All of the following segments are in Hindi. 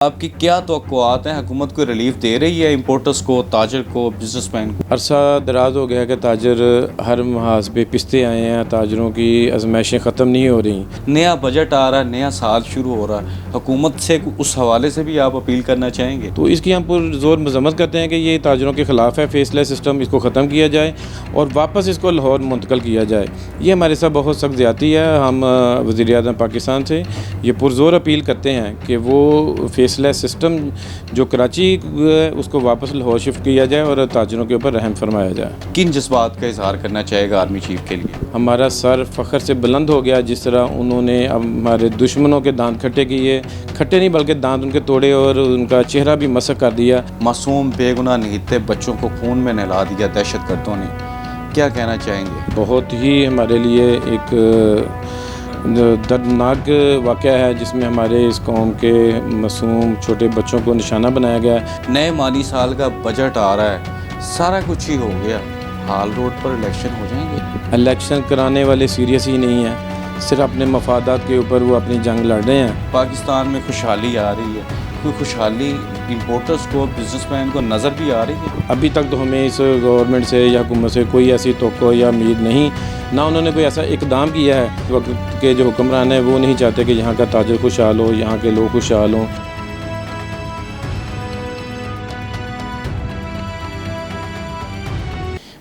आपकी क्या तवक्कुआत हैं? हुकूमत को रिलीफ दे रही है इम्पोर्टर्स को, ताजर को, बिजनेसमैन को? अरसा दराज हो गया कि ताजर हर महाज पे पिसते आए हैं। ताजरों की आजमाइशें ख़त्म नहीं हो रही। नया बजट आ रहा है, नया साल शुरू हो रहा है, हुकूमत से उस हवाले से भी आप अपील करना चाहेंगे? तो इसकी हम पुरज़ोर मज़म्मत करते हैं कि ये ताजरों के ख़िलाफ़ है। फेसलेस सिस्टम, इसको ख़त्म किया जाए और वापस इसको लाहौर मुंतकिल किया जाए। ये हमारे साथ बहुत सख्त ज़्यादती है। हम वज़ीर-ए-आज़म पाकिस्तान से ये पुरज़ोर अपील करते हैं कि वो फेसलेस सिस्टम जो कराची है उसको वापस लाहौर शिफ्ट किया जाए और ताजरों के ऊपर रहम फरमाया जाए। किन जज्बात का इजहार करना चाहेगा आर्मी चीफ के लिए? हमारा सर फ़ख्र से बुलंद हो गया जिस तरह उन्होंने हमारे दुश्मनों के दांत खट्टे किए, खट्टे नहीं बल्कि दांत उनके तोड़े और उनका चेहरा भी मसक कर दिया। मासूम बेगुनाह निहत्ते बच्चों को खून में नहला दिया दहशतगर्दों ने, क्या कहना चाहेंगे? बहुत ही हमारे लिए एक दर्दनाक वाक़या है जिसमें हमारे इस कौम के मासूम छोटे बच्चों को निशाना बनाया गया है। नए माली साल का बजट आ रहा है, सारा कुछ ही हो गया, हाल रोड पर इलेक्शन हो जाएंगे? इलेक्शन कराने वाले सीरियस ही नहीं हैं, सिर्फ अपने मफादात के ऊपर वो अपनी जंग लड़ रहे हैं। पाकिस्तान में खुशहाली आ रही है, कोई खुशहाली इम्पोर्टर्स को, बिजनेसमैन को नज़र भी आ रही है? अभी तक तो हमें इस गवर्नमेंट से या हुकूमत से कोई ऐसी तवक्को या उम्मीद नहीं, ना उन्होंने कोई ऐसा इकदाम किया है। वक्त के जो हुक्मरान हैं वो नहीं चाहते कि यहाँ का ताजर खुशहाल हो, यहाँ के लोग खुशहाल हों।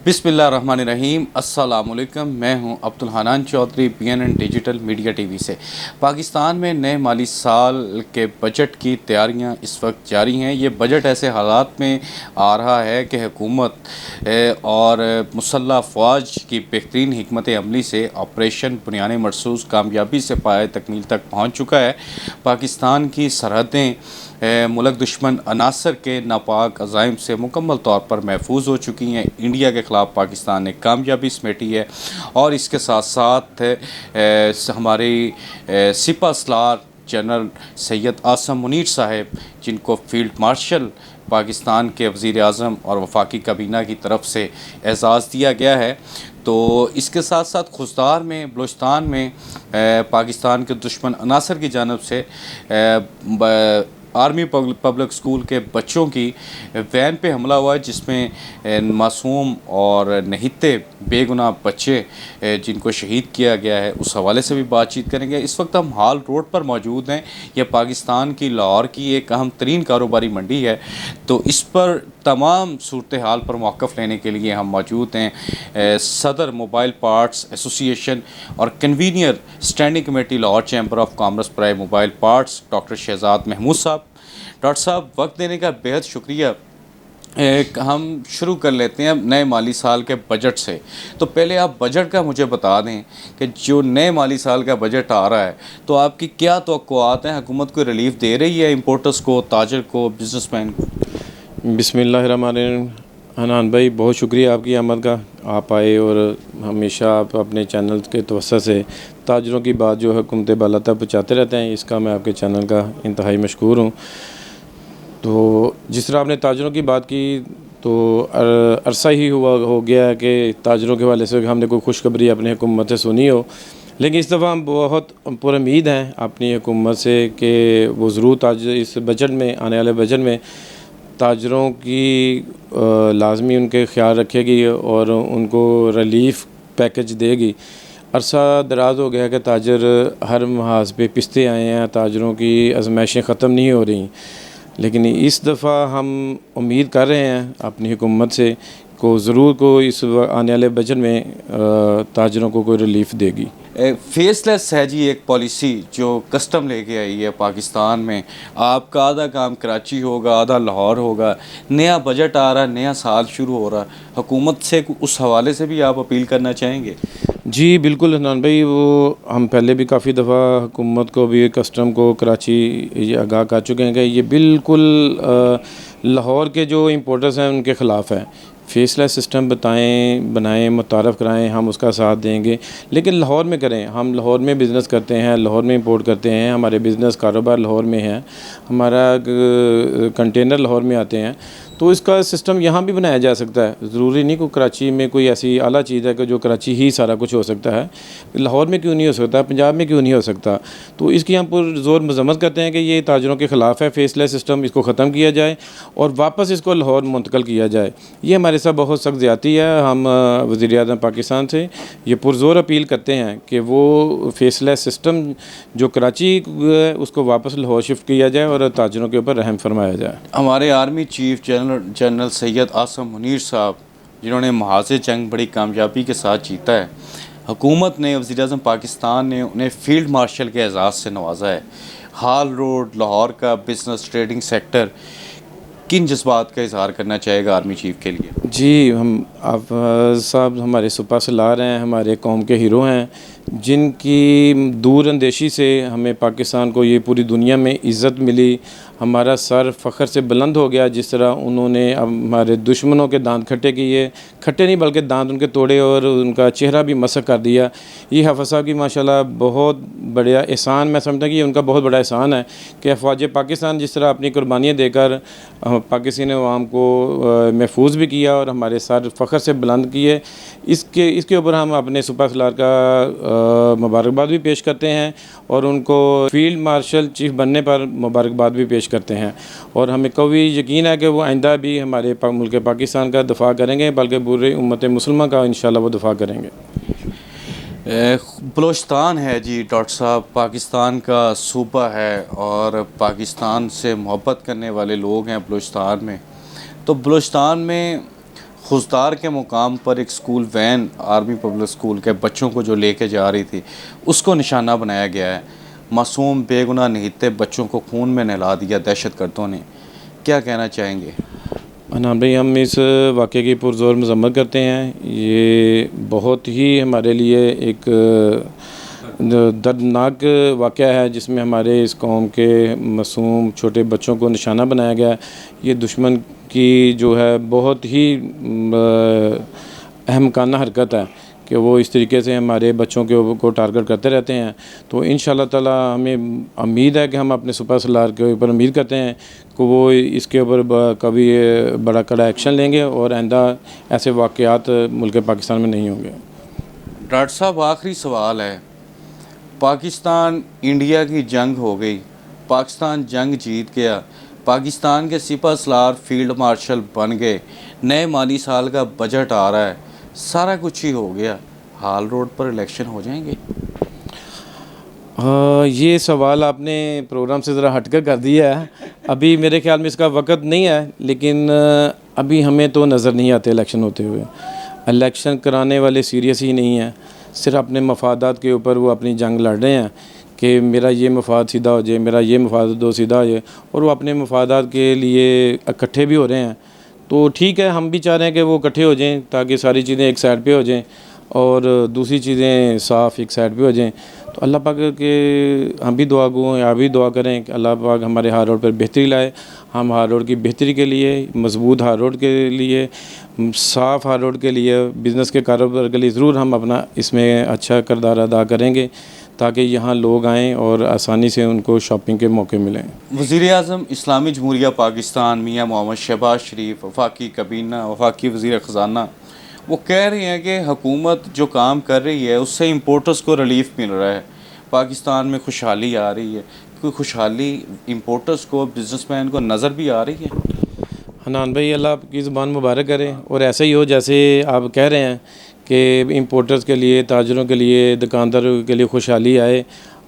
बिस्मिल्लाहिर्रहमानिर्रहीम, अस्सलामुअलैकुम। मैं हूं Abdul Hanan Chaudhry, PNN digital media TV से। पाकिस्तान में नए माली साल के बजट की तैयारियां इस वक्त जारी हैं। ये बजट ऐसे हालात में आ रहा है कि हुकूमत और मुसल्लह फ़ौज की बेहतरीन हिकमत अमली से ऑपरेशन बुनियानी मरसूस कामयाबी से पाए तकमील तक पहुँच चुका है। पाकिस्तान की सरहदें मुल्क दुश्मन अनासर के नापाक अज़ाइम से मुकम्मल तौर पर महफूज हो चुकी हैं। इंडिया के ख़िलाफ़ पाकिस्तान ने कामयाबी समेटी है और इसके साथ साथ हमारे सिपह सलार जनरल सैयद आसम मुनीर साहब, जिनको फील्ड मार्शल पाकिस्तान के वज़ीर-ए-आज़म और वफाकी काबीना की तरफ से एज़ाज़ दिया गया है। तो इसके साथ साथ खुजदार में बलूचिस्तान में पाकिस्तान के दुश्मन अनासर की जानब से आर्मी पब्लिक स्कूल के बच्चों की वैन पे हमला हुआ है, जिसमें मासूम और नहित्ते बेगुनाह बच्चे जिनको शहीद किया गया है, उस हवाले से भी बातचीत करेंगे। इस वक्त हम हाल रोड पर मौजूद हैं। यह पाकिस्तान की लाहौर की एक अहम तरीन कारोबारी मंडी है, तो इस पर तमाम सूरत हाल पर मौक़िफ़ लेने के लिए हम मौजूद हैं सदर मोबाइल पार्ट्स एसोसिएशन और convener standing committee Lahore chamber of commerce prime mobile parts doctor Shahzad Mahmood साहब। डॉक्टर साहब, वक्त देने का बेहद शुक्रिया। हम शुरू कर लेते हैं नए माली साल के बजट से। तो पहले आप बजट का मुझे बता दें कि जो नए माली साल का बजट आ रहा है, तो आपकी क्या तवक्कुआत हैं? हुकूमत को रिलीफ दे रही है इम्पोर्टर्स को, ताजर को, बिजनेसमैन को? बिस्मिल्लाहिर्रहमानिर्रहीम। हनान भाई, बहुत शुक्रिया आपकी आमद का। आप आए और हमेशा आप अपने चैनल के तवस्सुत से ताजरों की बात जो हुकूमत बाला तक पहुँचाते रहते हैं, इसका मैं आपके चैनल का इंतहाई मशकूर हूँ। तो जिस तरह आपने ताजरों की बात की, तो अरसा ही हो गया है कि ताजरों के हवाले से हमने कोई खुशखबरी अपनी हुकूमत से सुनी हो, लेकिन इस दफ़ा हम बहुत पुरुम्मीद हैं अपनी हुकूमत से कि वो ज़रूर ताज इस बजट में, आने वाले बजट में ताजरों की लाजमी उनके ख्याल रखेगी और उनको रिलीफ़ पैकेज देगी। अरसा दराज हो गया कि ताजर हर महाज पे पिसते आए हैं, ताजरों की आजमाइशें ख़त्म नहीं हो रही, लेकिन इस दफ़ा हम उम्मीद कर रहे हैं अपनी हुकूमत से को ज़रूर को इस आने वाले बजट में ताजरों को कोई रिलीफ़ देगी। फेसलेस है जी एक पॉलिसी जो कस्टम लेके आई है पाकिस्तान में। आपका आधा काम कराची होगा, आधा लाहौर होगा। नया बजट आ रहा है, नया साल शुरू हो रहा है, हुकूमत से उस हवाले से भी आप अपील करना चाहेंगे? जी बिल्कुल हनान भाई, वो हम पहले भी काफ़ी दफ़ा हुकूमत को भी, कस्टम को कराची ये आगाह कर चुके हैं कि ये बिल्कुल लाहौर के जो इम्पोर्टर्स हैं उनके ख़िलाफ़ है फेसलेस सिस्टम बनाएं मुतारफ़ कराएं, हम उसका साथ देंगे। लेकिन लाहौर में करें, हम लाहौर में बिज़नेस करते हैं, लाहौर में इंपोर्ट करते हैं, हमारे बिज़नेस कारोबार लाहौर में है, हमारा कंटेनर लाहौर में आते हैं, तो इसका सिस्टम यहाँ भी बनाया जा सकता है। ज़रूरी नहीं कि कराची में कोई ऐसी आला चीज़ है कि जो कराची ही सारा कुछ हो सकता है, लाहौर में क्यों नहीं हो सकता, पंजाब में क्यों नहीं हो सकता। तो इसकी हम पुरज़ोर मज़म्मत करते हैं कि ये ताजरों के ख़िलाफ़ है फेसलेस सिस्टम, इसको ख़त्म किया जाए और वापस इसको लाहौर मुंतकिल किया जाए। ये हमारे साथ बहुत सख्त ज़्यादती है। हम वज़ीर-ए-आज़म पाकिस्तान से ये पुरज़ोर अपील करते हैं कि वो फेसलेस सिस्टम जो कराची उसको वापस लाहौर शिफ्ट किया जाए और ताजरों के ऊपर रहम फरमाया जाए। हमारे army chief general Syed Asim Munir साहब, जिन्होंने महाज़ जंग बड़ी कामयाबी के साथ जीता है, हुकूमत ने, वज़ीर-ए-आज़म पाकिस्तान ने उन्हें फ़ील्ड मार्शल के एजाज़ से नवाजा है। हाल रोड लाहौर का बिज़नेस ट्रेडिंग सेक्टर किन जज्बात का इज़हार करना चाहेगा आर्मी चीफ के लिए? जी, आप साहब हमारे सुपा सलार हैं, हमारे कौम के हीरो हैं, जिनकी दूर अंदेशी से हमें पाकिस्तान को ये पूरी दुनिया में इज़्ज़त मिली। हमारा सर फ़ख्र से बुलंद हो गया। जिस तरह उन्होंने हमारे दुश्मनों के दांत खट्टे किए, खट्टे नहीं बल्कि दांत उनके तोड़े और उनका चेहरा भी मसक कर दिया। ये हफ़ीज़ साहब की माशाल्लाह बहुत बड़ा एहसान, मैं समझता कि ये उनका बहुत बड़ा एहसान है कि अफ़वाज पाकिस्तान जिस तरह अपनी कुर्बानियाँ देकर पाकिस्तानी अवाम को महफूज भी किया और हमारे सर फ़ख्र से बुलंद किए। इसके ऊपर हम अपने सुपा सलार का मुबारकबाद भी पेश करते हैं और उनको फ़ील्ड मार्शल चीफ़ बनने पर मुबारकबाद भी पेश करते हैं। और हमें कभी यकीन है कि वो आइंदा भी हमारे मुल्क पाकिस्तान का दफ़ा करेंगे, बल्कि पूरे उम्मत मुसलमान का इंशाअल्लाह वो दफ़ा करेंगे। बलूचिस्तान है जी डॉक्टर साहब, पाकिस्तान का सूबा है और पाकिस्तान से मोहब्बत करने वाले लोग हैं बलूचिस्तान में। तो बलूचिस्तान में खुजदार के मुकाम पर एक school van army public school के बच्चों को जो लेके जा रही थी, उसको निशाना बनाया गया है। मासूम बेगुनाह निहत्ते बच्चों को खून में नहला दिया दहशतगर्दों ने। क्या कहना चाहेंगे? अनान भाई, हम इस वाक़े की पुरज़ोर मज़म्मत करते हैं। ये बहुत ही हमारे लिए एक दर्दनाक वाक़या है जिसमें हमारे इस कौम के मासूम छोटे बच्चों को निशाना बनाया गया। ये दुश्मन की जो है बहुत ही अहमकाना हरकत है कि वो इस तरीके से हमारे बच्चों को टारगेट करते रहते हैं। तो इंशाअल्लाह ताला हमें उम्मीद है कि हम अपने सुपा सलार के ऊपर उम्मीद करते हैं कि वो इसके ऊपर कभी बड़ा कड़ा एक्शन लेंगे और आइंदा ऐसे वाक़यात मुल्क पाकिस्तान में नहीं होंगे। डॉक्टर साहब, आखिरी सवाल है, पाकिस्तान इंडिया की जंग हो गई, पाकिस्तान जंग जीत गया, पाकिस्तान के सिपा सलार फील्ड मार्शल बन गए, नए माली साल का बजट आ रहा है, सारा कुछ ही हो गया, हाल रोड पर इलेक्शन हो जाएंगे? ये सवाल आपने प्रोग्राम से ज़रा हटकर कर दिया है। अभी मेरे ख्याल में इसका वक़्त नहीं है, लेकिन अभी हमें तो नज़र नहीं आते इलेक्शन होते हुए। इलेक्शन कराने वाले सीरियस ही नहीं हैं, सिर्फ अपने मफादात के ऊपर वो अपनी जंग लड़ रहे हैं कि मेरा ये मफाद सीधा हो जाए, मेरा ये मफाद दो सीधा हो जाए, और वो अपने मफादात के लिए इकट्ठे भी हो रहे हैं। तो ठीक है, हम भी चाह रहे हैं कि वो इकट्ठे हो जाएं ताकि सारी चीज़ें एक साइड पे हो जाएं और दूसरी चीज़ें साफ़ एक साइड पे हो जाएं। तो अल्लाह पाक के हम भी दुआ गो हैं, आप भी दुआ करें कि अल्लाह पाक हमारे हार रोड पर बेहतरी लाए। हम हार रोड की बेहतरी के लिए, मजबूत हार रोड के लिए, साफ़ हार रोड के लिए, बिज़नेस के कारोबार के लिए ज़रूर हम अपना इसमें अच्छा किरदार अदा करेंगे ताकि यहाँ लोग आएँ और आसानी से उनको शॉपिंग के मौके मिलें। वज़ीर-ए-आज़म इस्लामी जमहूरिया पाकिस्तान मियाँ मोहम्मद शहबाज शरीफ, वफाकी काबीना, वफाकी वज़ीर ख़ज़ाना, वो कह रही हैं कि हुकूमत जो काम कर रही है उससे इंपोर्टर्स को रिलीफ मिल रहा है, पाकिस्तान में खुशहाली आ रही है। कोई खुशहाली इंपोर्टर्स को, बिज़नेसमैन को नज़र भी आ रही है? हनान भाई, अल्लाह आपकी ज़ुबान मुबारक करे और ऐसा ही हो जैसे आप कह रहे हैं कि इंपोर्टर्स के लिए, ताजरों के लिए, दुकानदारों के लिए खुशहाली आए।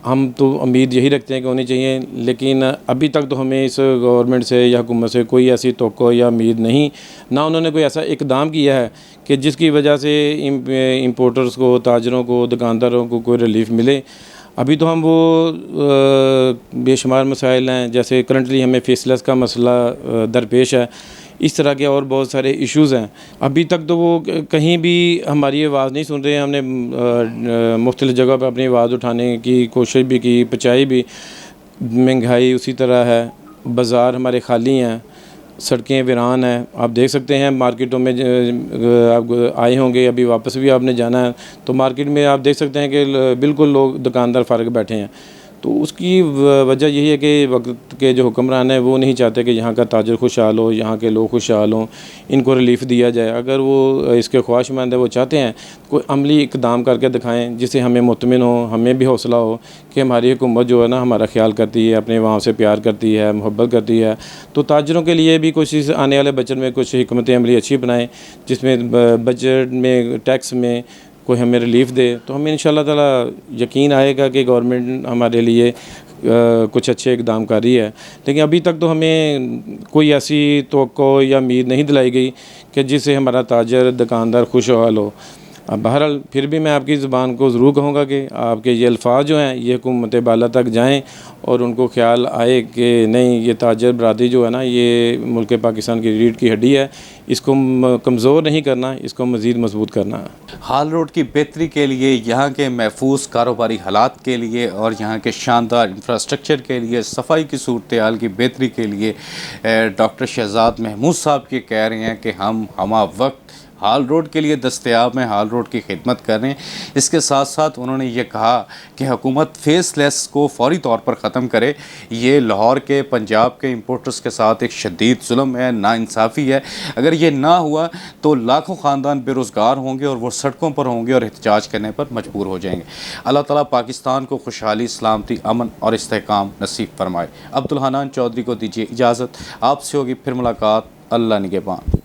हम तो उम्मीद यही रखते हैं कि होनी चाहिए, लेकिन अभी तक तो हमें इस गवर्नमेंट से या हुकूमत से कोई ऐसी तवक्को या उम्मीद नहीं, ना उन्होंने कोई ऐसा इकदाम किया है कि जिसकी वजह से इंपोर्टर्स को, ताजरों को, दुकानदारों को कोई रिलीफ मिले। अभी तो हम वो बेशुमार मसाइल हैं, जैसे करंटली हमें फेसलेस का मसला दरपेश है, इस तरह के और बहुत सारे इश्यूज़ हैं। अभी तक तो वो कहीं भी हमारी आवाज़ नहीं सुन रहे हैं। हमने मुख्तलिफ़ जगह पर अपनी आवाज़ उठाने की कोशिश भी की, पहुँचाई भी। महंगाई उसी तरह है, बाज़ार हमारे खाली हैं, सड़कें वीरान हैं। आप देख सकते हैं मार्केटों में आप आए होंगे, अभी वापस भी आपने जाना है तो मार्केट में आप देख सकते हैं कि बिल्कुल लोग दुकानदार फारग बैठे हैं। तो उसकी वजह यही है कि वक्त के जो हुक्मरान हैं वो नहीं चाहते कि यहाँ का ताजर खुशहाल हो, यहाँ के लोग खुशहाल हों, इनको रिलीफ़ दिया जाए। अगर वो इसके ख्वाहिशमंद है, वो चाहते हैं कोई अमली इक़दाम करके दिखाएं जिससे हमें मुतमिन हो, हमें भी हौसला हो कि हमारी हुकूमत जो है ना हमारा ख्याल करती है, अपने वहाँ से प्यार करती है, मोहब्बत करती है। तो ताजरों के लिए भी कोशिश आने वाले बजट में कुछ हिकमत अमली अच्छी बनाएँ जिसमें बजट में टैक्स में कोई हमें रिलीफ़ दे, तो हमें इंशाअल्लाह ताला यकीन आएगा कि गवर्नमेंट हमारे लिए कुछ अच्छे इक़दाम कर रही है। लेकिन अभी तक तो हमें कोई ऐसी तवक्को या उम्मीद नहीं दिलाई गई कि जिससे हमारा ताजर दुकानदार खुशहाल हो। अब बहरहाल फिर भी मैं आपकी ज़ुबान को ज़रूर कहूँगा कि आपके ये अल्फाज जो हैं ये हुकूमत बाला तक जाएँ और उनको ख्याल आए कि नहीं, ये ताजर बरादरी जो है ना ये मुल्क पाकिस्तान की रीढ़ की हड्डी है, इसको कमज़ोर नहीं करना, इसको मज़ीद मजबूत करना है। हाल रोड की बेहतरी के लिए, यहाँ के महफूज कारोबारी हालात के लिए और यहाँ के शानदार इंफ्रास्ट्रक्चर के लिए, सफाई की सूरत हाल की बेहतरी के लिए डॉक्टर शहजाद महमूद साहब ये कह रहे हैं कि हम वक्त हाल रोड के लिए दस्तयाब हैं, हाल रोड की खिदमत कर रहे हैं। इसके साथ साथ उन्होंने ये कहा कि हुकूमत फेसलेस को फौरी तौर पर ख़त्म करे। ये लाहौर के, पंजाब के इंपोर्टर्स के साथ एक शदीद जुल्म है, नाइंसाफ़ी है। अगर ये ना हुआ तो लाखों ख़ानदान बेरोज़गार होंगे और वो सड़कों पर होंगे और एहतजाज करने पर मजबूर हो जाएंगे। अल्लाह ताला पाकिस्तान को खुशहाली, सलामती, अमन और इस्तेहकाम नसीब फरमाए। अब्दुल हनान चौधरी को दीजिए इजाज़त। आपसे होगी फिर मुलाकात। अल्लाह निगहबान।